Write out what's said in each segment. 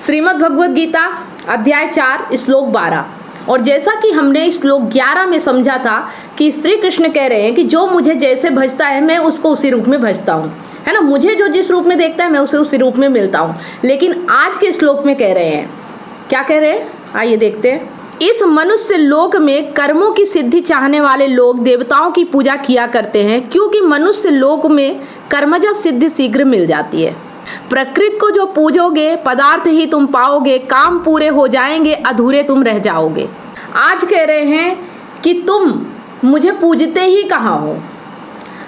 श्रीमद् भगवद गीता अध्याय 4 श्लोक 12। और जैसा कि हमने श्लोक 11 में समझा था कि श्री कृष्ण कह रहे हैं कि जो मुझे जैसे भजता है मैं उसको उसी रूप में भजता हूँ, है ना। मुझे जो जिस रूप में देखता है मैं उसे उसी रूप में मिलता हूँ। लेकिन आज के श्लोक में कह रहे हैं, क्या कह रहे हैं, आइए देखते हैं। इस मनुष्य लोक में कर्मों की सिद्धि चाहने वाले लोग देवताओं की पूजा किया करते हैं, क्योंकि मनुष्य लोक में कर्मजा सिद्धि शीघ्र मिल जाती है। प्रकृति को जो पूजोगे पदार्थ ही तुम पाओगे, काम पूरे हो जाएंगे अधूरे तुम रह जाओगे। आज कह रहे हैं कि तुम मुझे पूजते ही कहाँ हो।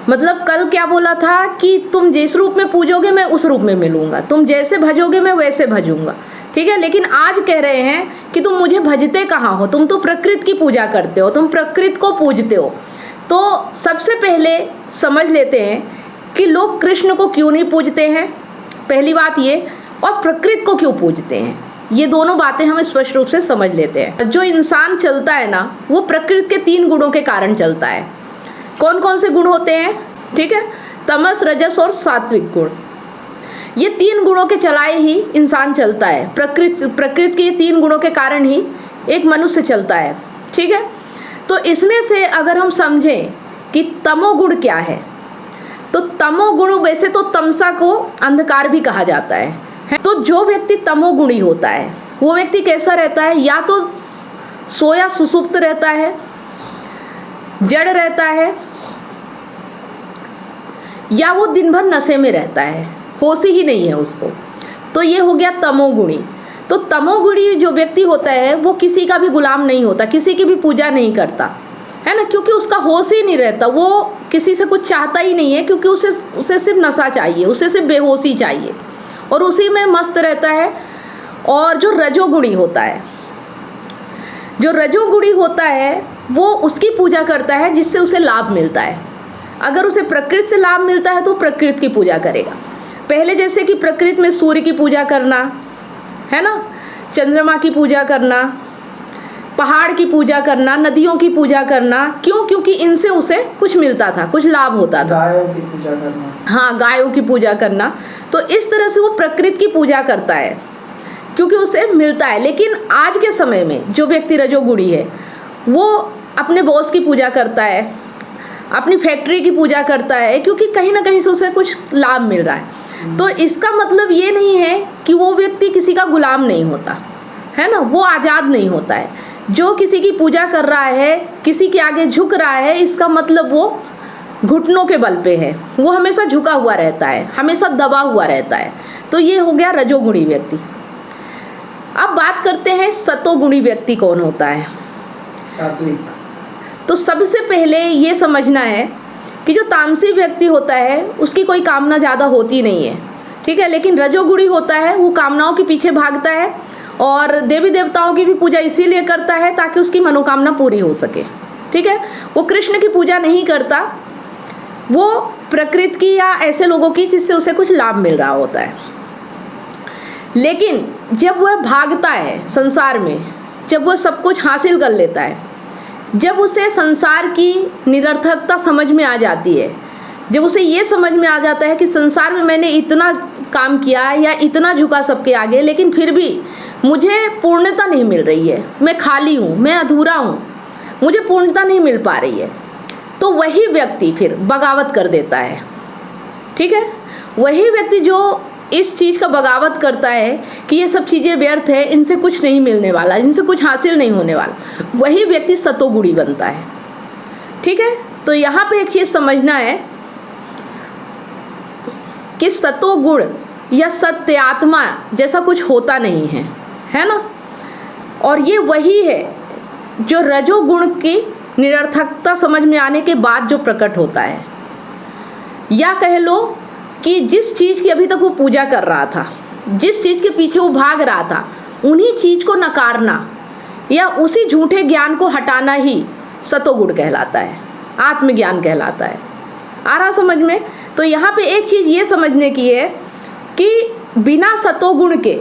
मतलब कल क्या बोला था कि तुम जिस रूप में पूजोगे मैं उस रूप में मिलूंगा, तुम जैसे भजोगे मैं वैसे भजूंगा, ठीक है। लेकिन आज कह रहे हैं कि तुम मुझे भजते कहाँ हो, तुम तो प्रकृति की पूजा करते हो, तुम प्रकृति को पूजते हो। तो सबसे पहले समझ लेते हैं कि लोग कृष्ण को क्यों नहीं पूजते हैं, पहली बात ये, और प्रकृति को क्यों पूजते हैं। ये दोनों बातें हम स्पष्ट रूप से समझ लेते हैं। जो इंसान चलता है ना, वो प्रकृति के 3 गुणों के कारण चलता है। कौन कौन से गुण होते हैं, ठीक है, तमस, रजस और सात्विक गुण। ये 3 गुणों के चलाए ही इंसान चलता है। प्रकृति के 3 गुणों के कारण ही एक मनुष्य चलता है, ठीक है। तो इसमें से अगर हम समझें कि तमोगुण क्या है, तो तमोगुण, वैसे तो तमसा को अंधकार भी कहा जाता है। तो जो व्यक्ति तमोगुणी होता है वो व्यक्ति कैसा रहता है, या तो सोया सुसुप्त रहता है, जड़ रहता है, या वो दिन भर नशे में रहता है, होश ही नहीं है उसको। तो ये हो गया तमोगुणी। तो तमोगुणी जो व्यक्ति होता है वो किसी का भी गुलाम नहीं होता, किसी की भी पूजा नहीं करता, है ना, क्योंकि उसका होश ही नहीं रहता, वो किसी से कुछ चाहता ही नहीं है, क्योंकि उसे सिर्फ नशा चाहिए, उसे सिर्फ बेहोशी चाहिए और उसी में मस्त रहता है। और जो रजोगुणी होता है, जो रजोगुणी होता है वो उसकी पूजा करता है जिससे उसे लाभ मिलता है। अगर उसे प्रकृति से लाभ मिलता है तो प्रकृति की पूजा करेगा। पहले जैसे कि प्रकृति में सूर्य की पूजा करना, है ना, चंद्रमा की पूजा करना, पहाड़ की पूजा करना, नदियों की पूजा करना, क्यों, क्योंकि इनसे उसे कुछ मिलता था, कुछ लाभ होता था। गायों की पूजा करना, हाँ, गायों की पूजा करना। तो इस तरह से वो प्रकृति की पूजा करता है क्योंकि उसे मिलता है। लेकिन आज के समय में जो व्यक्ति रजोगुणी है वो अपने बॉस की पूजा करता है, अपनी फैक्ट्री की पूजा करता है, क्योंकि कहीं ना कहीं से उसे कुछ लाभ मिल रहा है। तो इसका मतलब ये नहीं है कि वो व्यक्ति किसी का गुलाम नहीं होता, है ना, वो आज़ाद नहीं होता है। जो किसी की पूजा कर रहा है, किसी के आगे झुक रहा है, इसका मतलब वो घुटनों के बल पे है, वो हमेशा झुका हुआ रहता है, हमेशा दबा हुआ रहता है। तो ये हो गया रजोगुणी व्यक्ति। अब बात करते हैं सतोगुणी व्यक्ति कौन होता है, सात्विक। तो सबसे पहले ये समझना है कि जो तामसी व्यक्ति होता है उसकी कोई कामना ज़्यादा होती नहीं है, ठीक है। लेकिन रजोगुणी होता है वो कामनाओं के पीछे भागता है और देवी देवताओं की भी पूजा इसीलिए करता है ताकि उसकी मनोकामना पूरी हो सके, ठीक है। वो कृष्ण की पूजा नहीं करता, वो प्रकृति की या ऐसे लोगों की जिससे उसे कुछ लाभ मिल रहा होता है। लेकिन जब वह भागता है संसार में, जब वह सब कुछ हासिल कर लेता है, जब उसे संसार की निरर्थकता समझ में आ जाती है, जब उसे ये समझ में आ जाता है कि संसार में मैंने इतना काम किया या इतना झुका सबके आगे, लेकिन फिर भी मुझे पूर्णता नहीं मिल रही है, मैं खाली हूँ, मैं अधूरा हूँ, मुझे पूर्णता नहीं मिल पा रही है, तो वही व्यक्ति फिर बगावत कर देता है, ठीक है। वही व्यक्ति जो इस चीज़ का बगावत करता है कि ये सब चीज़ें व्यर्थ है, इनसे कुछ नहीं मिलने वाला, इनसे कुछ हासिल नहीं होने वाला, वही व्यक्ति सतोगुणी बनता है, ठीक है। तो यहाँ पे एक चीज़ समझना है कि सतोगुण या सत्य आत्मा जैसा कुछ होता नहीं है, है ना। और ये वही है जो रजोगुण की निरर्थकता समझ में आने के बाद जो प्रकट होता है, या कह लो कि जिस चीज़ की अभी तक वो पूजा कर रहा था, जिस चीज़ के पीछे वो भाग रहा था, उन्हीं चीज़ को नकारना या उसी झूठे ज्ञान को हटाना ही सतोगुण कहलाता है, आत्मज्ञान कहलाता है। आ रहा समझ में। तो यहाँ पे एक चीज़ ये समझने की है कि बिना सतोगुण के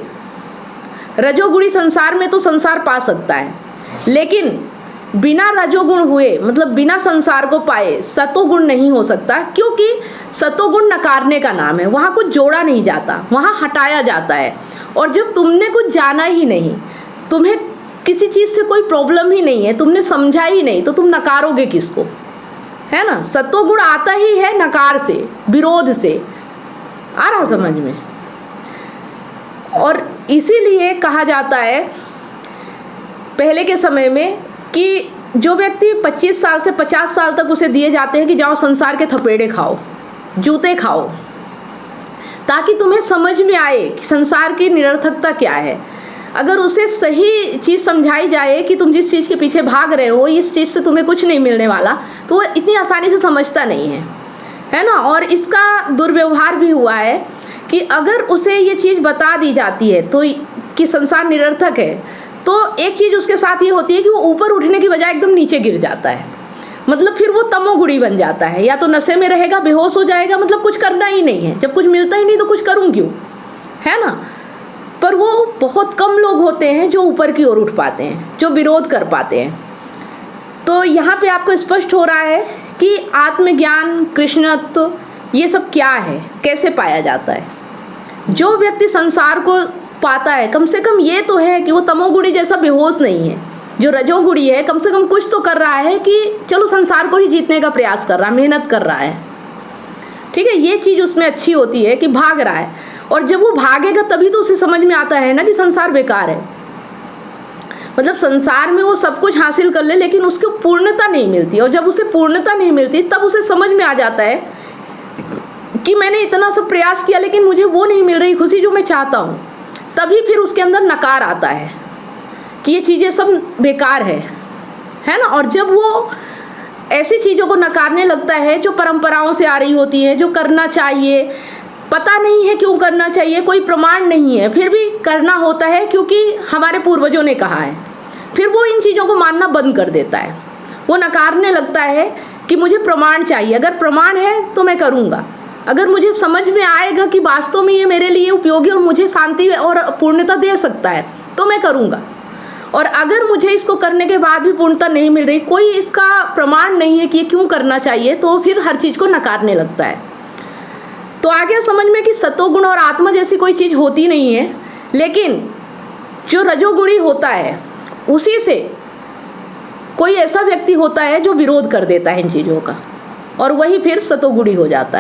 रजोगुणी संसार में तो संसार पा सकता है, लेकिन बिना रजोगुण हुए, मतलब बिना संसार को पाए सतोगुण नहीं हो सकता, क्योंकि सतोगुण नकारने का नाम है। वहाँ कुछ जोड़ा नहीं जाता, वहाँ हटाया जाता है। और जब तुमने कुछ जाना ही नहीं, तुम्हें किसी चीज़ से कोई प्रॉब्लम ही नहीं है, तुमने समझा ही नहीं, तो तुम नकारोगे किसको, है ना। सतोगुण आता ही है नकार से, विरोध से। आ रहा समझ में। और इसीलिए कहा जाता है पहले के समय में कि जो व्यक्ति 25 साल से 50 साल तक उसे दिए जाते हैं कि जाओ संसार के थपेड़े खाओ, जूते खाओ, ताकि तुम्हें समझ में आए कि संसार की निरर्थकता क्या है। अगर उसे सही चीज़ समझाई जाए कि तुम जिस चीज़ के पीछे भाग रहे हो, इस चीज़ से तुम्हें कुछ नहीं मिलने वाला, तो वो इतनी आसानी से समझता नहीं है ना। और इसका दुर्व्यवहार भी हुआ है कि अगर उसे ये चीज़ बता दी जाती है तो कि संसार निरर्थक है, तो एक चीज़ उसके साथ ये होती है कि वो ऊपर उठने की बजाय एकदम नीचे गिर जाता है। मतलब फिर वो तमोगुणी बन जाता है, या तो नशे में रहेगा, बेहोश हो जाएगा, मतलब कुछ करना ही नहीं है। जब कुछ मिलता ही नहीं तो कुछ करूँ क्यों, है ना। पर वो बहुत कम लोग होते हैं जो ऊपर की ओर उठ पाते हैं, जो विरोध कर पाते हैं। तो यहाँ पे आपको स्पष्ट हो रहा है कि आत्मज्ञान, कृष्णत्व, ये सब क्या है, कैसे पाया जाता है। जो व्यक्ति संसार को पाता है, कम से कम ये तो है कि वो तमोगुणी जैसा बेहोश नहीं है। जो रजोगुणी है कम से कम कुछ तो कर रहा है कि चलो संसार को ही जीतने का प्रयास कर रहा है, मेहनत कर रहा है, ठीक है। ये चीज़ उसमें अच्छी होती है कि भाग रहा है। और जब वो भागेगा तभी तो उसे समझ में आता है ना कि संसार बेकार है। मतलब संसार में वो सब कुछ हासिल कर ले, लेकिन उसको पूर्णता नहीं मिलती। और जब उसे पूर्णता नहीं मिलती तब उसे समझ में आ जाता है कि मैंने इतना सब प्रयास किया लेकिन मुझे वो नहीं मिल रही खुशी जो मैं चाहता हूँ। तभी फिर उसके अंदर नकार आता है कि ये चीज़ें सब बेकार है ना। और जब वो ऐसी चीज़ों को नकारने लगता है जो परंपराओं से आ रही होती है, जो करना चाहिए, पता नहीं है क्यों करना चाहिए, कोई प्रमाण नहीं है, फिर भी करना होता है क्योंकि हमारे पूर्वजों ने कहा है, फिर वो इन चीज़ों को मानना बंद कर देता है। वो नकारने लगता है कि मुझे प्रमाण चाहिए, अगर प्रमाण है तो मैं करूँगा, अगर मुझे समझ में आएगा कि वास्तव में ये मेरे लिए उपयोगी और मुझे शांति और पूर्णता दे सकता है तो मैं करूँगा। और अगर मुझे इसको करने के बाद भी पूर्णता नहीं मिल रही, कोई इसका प्रमाण नहीं है कि ये क्यों करना चाहिए, तो फिर हर चीज़ को नकारने लगता है। तो आ गया समझ में कि सतोगुण और आत्मा जैसी कोई चीज़ होती नहीं है, लेकिन जो रजोगुणी होता है उसी से कोई ऐसा व्यक्ति होता है जो विरोध कर देता है इन चीज़ों का, और वही फिर सतोगुणी हो जाता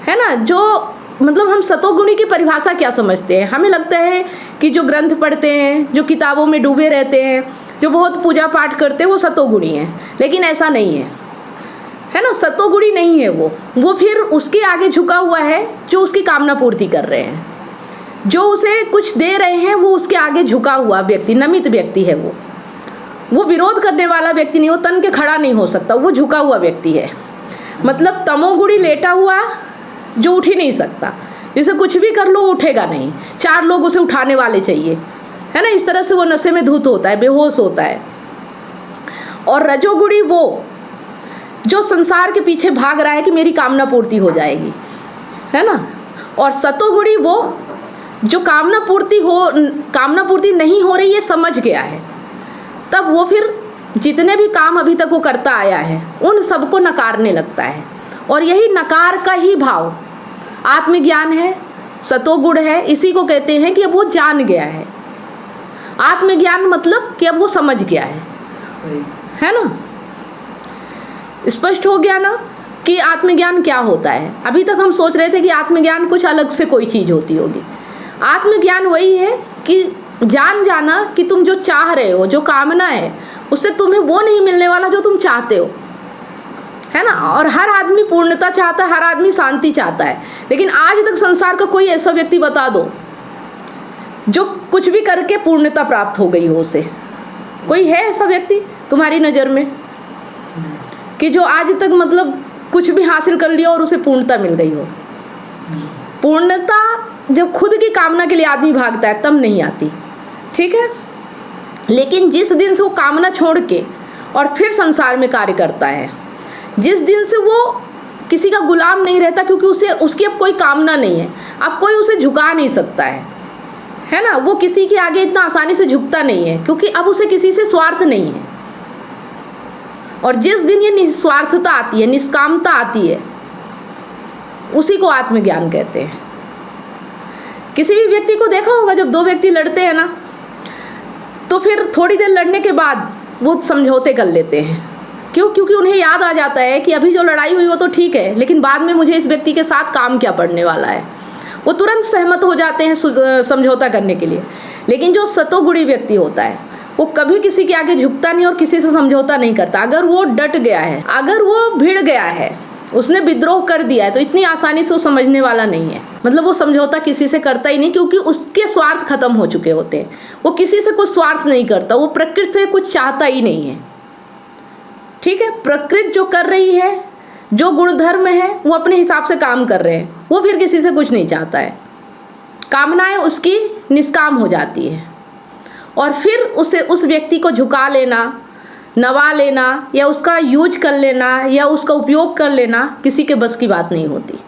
है ना। जो मतलब हम सतोगुणी की परिभाषा क्या समझते हैं, हमें लगता है कि जो ग्रंथ पढ़ते हैं, जो किताबों में डूबे रहते हैं, जो बहुत पूजा पाठ करते हैं, वो सतोगुणी हैं, लेकिन ऐसा नहीं है ना। सतोगुणी नहीं है वो फिर उसके आगे झुका हुआ है जो उसकी कामना पूर्ति कर रहे हैं, जो उसे कुछ दे रहे हैं, वो उसके आगे झुका हुआ व्यक्ति, नमित व्यक्ति है वो विरोध करने वाला व्यक्ति नहीं, वो तन के खड़ा नहीं हो सकता, वो झुका हुआ व्यक्ति है। मतलब तमोगुणी लेटा हुआ जो उठ ही नहीं सकता, जैसे कुछ भी कर लो वो उठेगा नहीं, 4 लोग उसे उठाने वाले चाहिए, है ना। इस तरह से वो नशे में धुत होता है, बेहोश होता है। और रजोगुणी वो जो संसार के पीछे भाग रहा है कि मेरी कामना पूर्ति हो जाएगी, है ना। और सतोगुणी वो जो कामना पूर्ति नहीं हो रही है समझ गया है, तब वो फिर जितने भी काम अभी तक वो करता आया है उन सबको नकारने लगता है। और यही नकार का ही भाव आत्मज्ञान है, सतोगुण है। इसी को कहते हैं कि अब वो जान गया है। आत्मज्ञान मतलब कि अब वो समझ गया है ना। स्पष्ट हो गया ना कि आत्मज्ञान क्या होता है। अभी तक हम सोच रहे थे कि आत्मज्ञान कुछ अलग से कोई चीज़ होती होगी। आत्मज्ञान वही है कि जान जाना कि तुम जो चाह रहे हो, जो कामना है, उससे तुम्हें वो नहीं मिलने वाला जो तुम चाहते हो, है ना। और हर आदमी पूर्णता चाहता है, हर आदमी शांति चाहता है, लेकिन आज तक संसार का कोई ऐसा व्यक्ति बता दो जो कुछ भी करके पूर्णता प्राप्त हो गई हो उसे। कोई है ऐसा व्यक्ति तुम्हारी नज़र में कि जो आज तक मतलब कुछ भी हासिल कर लिया और उसे पूर्णता मिल गई हो? पूर्णता जब खुद की कामना के लिए आदमी भागता है तब नहीं आती, ठीक है। लेकिन जिस दिन से वो कामना छोड़ के और फिर संसार में कार्य करता है, जिस दिन से वो किसी का गुलाम नहीं रहता, क्योंकि उसकी अब कोई कामना नहीं है, अब कोई उसे झुका नहीं सकता है ना। वो किसी के आगे इतना आसानी से झुकता नहीं है, क्योंकि अब उसे किसी से स्वार्थ नहीं और जिस दिन ये निस्वार्थता आती है, निष्कामता आती है, उसी को आत्मज्ञान कहते हैं। किसी भी व्यक्ति को देखा होगा, जब दो व्यक्ति लड़ते हैं ना, तो फिर थोड़ी देर लड़ने के बाद वो समझौते कर लेते हैं। क्यों? क्योंकि उन्हें याद आ जाता है कि अभी जो लड़ाई हुई वो तो ठीक है, लेकिन बाद में मुझे इस व्यक्ति के साथ काम क्या पड़ने वाला है। वो तुरंत सहमत हो जाते हैं समझौता करने के लिए। लेकिन जो सतोगुणी व्यक्ति होता है, वो कभी किसी के आगे झुकता नहीं और किसी से समझौता नहीं करता। अगर वो डट गया है, अगर वो भिड़ गया है, उसने विद्रोह कर दिया है, तो इतनी आसानी से वो समझने वाला नहीं है। मतलब वो समझौता किसी से करता ही नहीं, क्योंकि उसके स्वार्थ खत्म हो चुके होते हैं। वो किसी से कुछ स्वार्थ नहीं करता, वो प्रकृति से कुछ चाहता ही नहीं है। ठीक है, प्रकृति जो कर रही है, जो गुणधर्म है, वो अपने हिसाब से काम कर रहे हैं। वो फिर किसी से कुछ नहीं चाहता है। कामनाएं उसकी निष्काम हो जाती है और फिर उसे उस व्यक्ति को झुका लेना, नवा लेना या उसका यूज कर लेना या उसका उपयोग कर लेना किसी के बस की बात नहीं होती।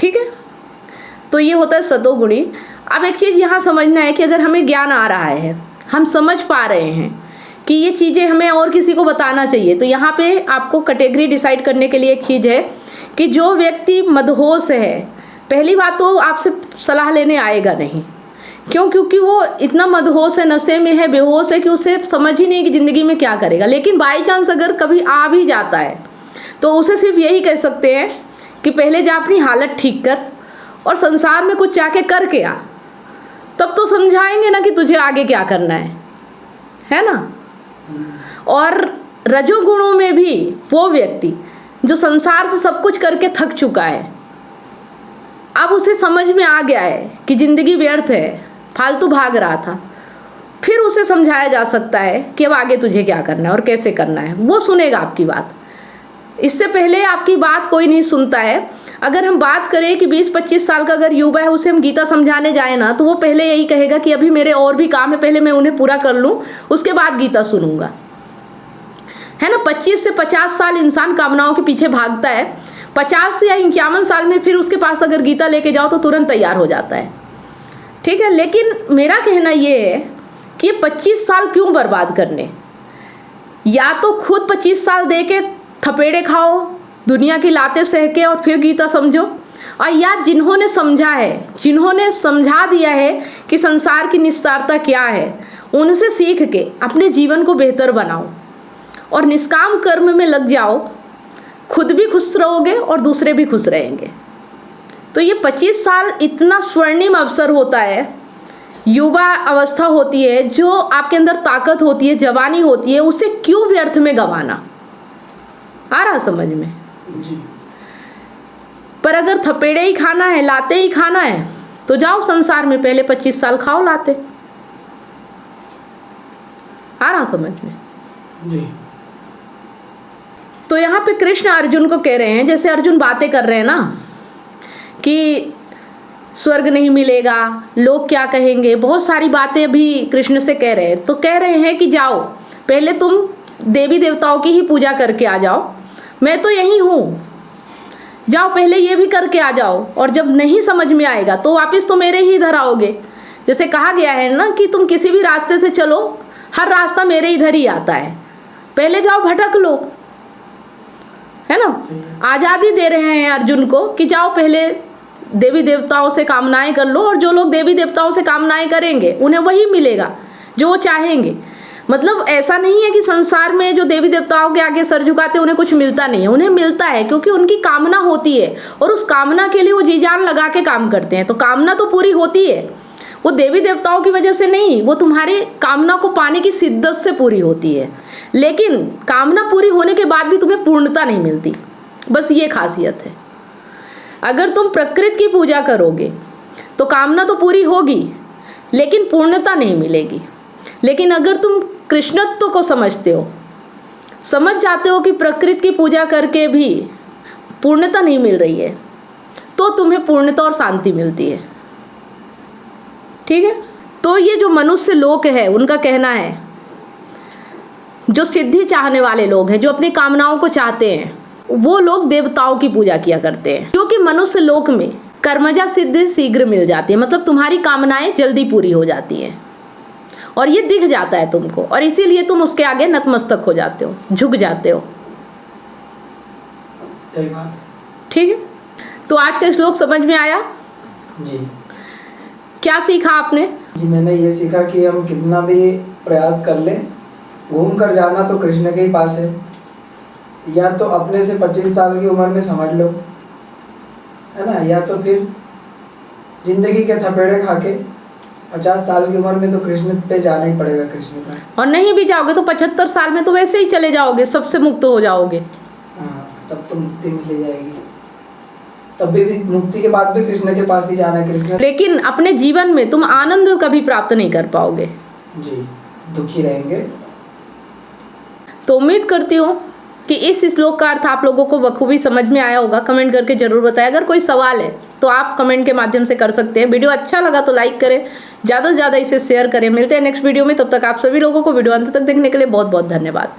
ठीक है, तो ये होता है सतोगुणी। अब एक चीज़ यहाँ समझना है कि अगर हमें ज्ञान आ रहा है, हम समझ पा रहे हैं कि ये चीज़ें हमें और किसी को बताना चाहिए, तो यहाँ पे आपको कैटेगरी डिसाइड करने के लिए एक चीज़ है कि जो व्यक्ति मदहोश है, पहली बात तो आपसे सलाह लेने आएगा नहीं। क्यों? क्योंकि वो इतना मदहोश है, नशे में है, बेहोश है कि उसे समझ ही नहीं कि ज़िंदगी में क्या करेगा। लेकिन बाई चांस अगर कभी आ भी जाता है तो उसे सिर्फ यही कह सकते हैं कि पहले जा अपनी हालत ठीक कर और संसार में कुछ जाके करके आ, तब तो समझाएंगे ना कि तुझे आगे क्या करना है ना। और रजोगुणों में भी वो व्यक्ति जो संसार से सब कुछ करके थक चुका है, अब उसे समझ में आ गया है कि ज़िंदगी व्यर्थ है, फालतू भाग रहा था, फिर उसे समझाया जा सकता है कि अब आगे तुझे क्या करना है और कैसे करना है। वो सुनेगा आपकी बात। इससे पहले आपकी बात कोई नहीं सुनता है। अगर हम बात करें कि 20-25 साल का अगर युवा है, उसे हम गीता समझाने जाए ना, तो वो पहले यही कहेगा कि अभी मेरे और भी काम है, पहले मैं उन्हें पूरा कर लूँ, उसके बाद गीता सुनूंगा, है ना। 25 से 50 साल इंसान कामनाओं के पीछे भागता है। 50 या 51 साल में फिर उसके पास अगर गीता लेके जाओ तो तुरंत तैयार हो जाता है। ठीक है, लेकिन मेरा कहना ये है कि ये 25 साल क्यों बर्बाद करने। या तो खुद 25 साल दे के थपेड़े खाओ, दुनिया की लातें सह के, और फिर गीता समझो। और या जिन्होंने समझा है, जिन्होंने समझा दिया है कि संसार की निस्सारता क्या है, उनसे सीख के अपने जीवन को बेहतर बनाओ और निष्काम कर्म में लग जाओ। खुद भी खुश रहोगे और दूसरे भी खुश रहेंगे। तो ये 25 साल इतना स्वर्णिम अवसर होता है, युवा अवस्था होती है, जो आपके अंदर ताकत होती है, जवानी होती है, उसे क्यों व्यर्थ में गंवाना। आ रहा समझ में? जी। पर अगर थपेड़े ही खाना है, लाते ही खाना है, तो जाओ संसार में, पहले 25 साल खाओ लाते। आ रहा समझ में? जी। तो यहाँ पे कृष्ण अर्जुन को कह रहे हैं, जैसे अर्जुन बातें कर रहे हैं ना कि स्वर्ग नहीं मिलेगा, लोग क्या कहेंगे, बहुत सारी बातें अभी कृष्ण से कह रहे हैं। तो कह रहे हैं कि जाओ, पहले तुम देवी देवताओं की ही पूजा करके आ जाओ, मैं तो यहीं हूँ, जाओ पहले ये भी करके आ जाओ, और जब नहीं समझ में आएगा तो वापस तो मेरे ही इधर आओगे। जैसे कहा गया है ना कि तुम किसी भी रास्ते से चलो, हर रास्ता मेरे इधर ही आता है, पहले जाओ भटक लो, है ना। आज़ादी दे रहे हैं अर्जुन को कि जाओ पहले देवी देवताओं से कामनाएं कर लो, और जो लोग देवी देवताओं से कामनाएं करेंगे उन्हें वही मिलेगा जो वो चाहेंगे। मतलब ऐसा नहीं है कि संसार में जो देवी देवताओं के आगे सर झुकाते उन्हें कुछ मिलता नहीं है, उन्हें मिलता है, क्योंकि उनकी कामना होती है और उस कामना के लिए वो जी जान लगा के काम करते हैं। तो कामना तो पूरी होती है, वो देवी देवताओं की वजह से नहीं, वो तुम्हारी कामना को पाने की शिद्दत से पूरी होती है। लेकिन कामना पूरी होने के बाद भी तुम्हें पूर्णता नहीं मिलती, बस ये खासियत है। अगर तुम प्रकृति की पूजा करोगे तो कामना तो पूरी होगी लेकिन पूर्णता नहीं मिलेगी। लेकिन अगर तुम कृष्णत्व को समझते हो, समझ जाते हो कि प्रकृति की पूजा करके भी पूर्णता नहीं मिल रही है, तो तुम्हें पूर्णता और शांति मिलती है। ठीक है, तो ये जो मनुष्य लोक है, उनका कहना है, जो सिद्धि चाहने वाले लोग हैं, जो अपनी कामनाओं को चाहते हैं, वो लोग देवताओं की पूजा किया करते हैं, क्योंकि मनुष्य लोक में कर्मजा सिद्धि शीघ्र मिल जाती है। मतलब तुम्हारी कामनाएं जल्दी पूरी हो जाती हैं और ये दिख जाता है तुमको, और इसीलिए तुम उसके आगे नतमस्तक हो जाते हो, झुक जाते हो। सही बात। ठीक है, तो आज का श्लोक समझ में आया? जी क्या सीखा आपने? जी, मैंने ये सीखा कि हम कितना भी प्रयास कर लें, घूम कर जाना तो कृष्ण के ही पास है। या तो अपने से 25 साल की उम्र में समझ लो, है ना, या तो फिर जिंदगी के थपेड़े खा के 50 साल की उम्र में तो कृष्ण पे जाना ही पड़ेगा, कृष्ण का। और नहीं भी जाओगे तो 75 साल में तो वैसे ही चले जाओगे, सबसे मुक्त हो जाओगे। हाँ, तब तो मुक्ति मिल जाएगी। तब भी मुक्ति के बाद भी कृष्ण के पास ही जाना है, कृष्ण। लेकिन अपने जीवन में तुम आनंद कभी प्राप्त नहीं कर पाओगे। जी, दुखी रहेंगे। तो उम्मीद करती हूँ कि इस श्लोक का अर्थ आप लोगों को बखूबी समझ में आया होगा। कमेंट करके जरूर बताएं। अगर कोई सवाल है तो आप कमेंट के माध्यम से कर सकते हैं। वीडियो अच्छा लगा तो लाइक करें, ज़्यादा से ज़्यादा इसे शेयर करें। मिलते हैं नेक्स्ट वीडियो में, तब तक आप सभी लोगों को वीडियो अंत तक देखने के लिए बहुत बहुत धन्यवाद।